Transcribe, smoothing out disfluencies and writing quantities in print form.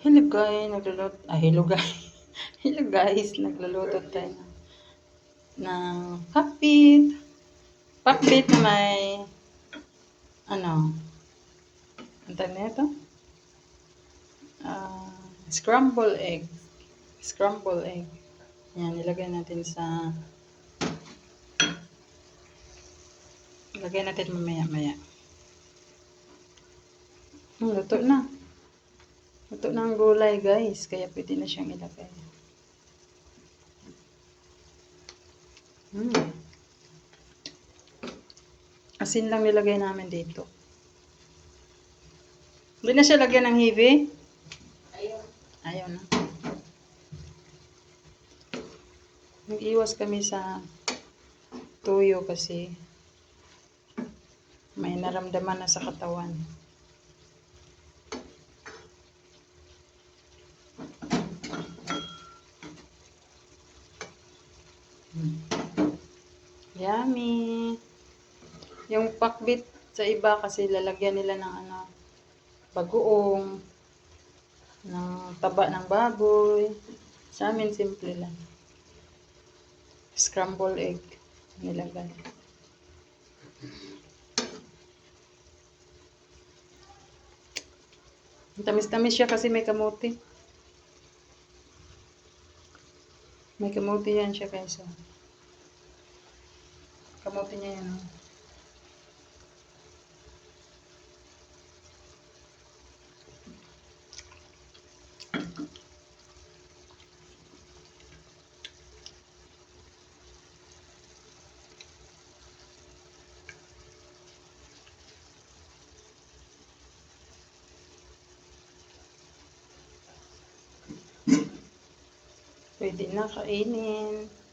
Hello guys, hello guys. Hello guys, nagluluto tayo ng pakbit. Pakbit na may, ano, ang tawag na ito? Scramble egg. Scramble egg. Yan, ilagay natin mamaya-maya. Luto na. Luto na ang gulay guys, kaya pwede na siyang ilagay. Asin lang nilagay namin dito. Hindi na siya lagyan ng hibi? Ayaw na. Nag-iwas kami sa tuyo kasi may naramdaman na sa katawan. Yummy! Yung pakbit sa iba kasi lalagyan nila ng bagoong, ng taba ng baboy. Sa amin, simple lang. Scramble egg nilagay. Tamis-tamis siya kasi may kamote. May kamote yan siya guys. Kamote niya yan. Pwede na kainin.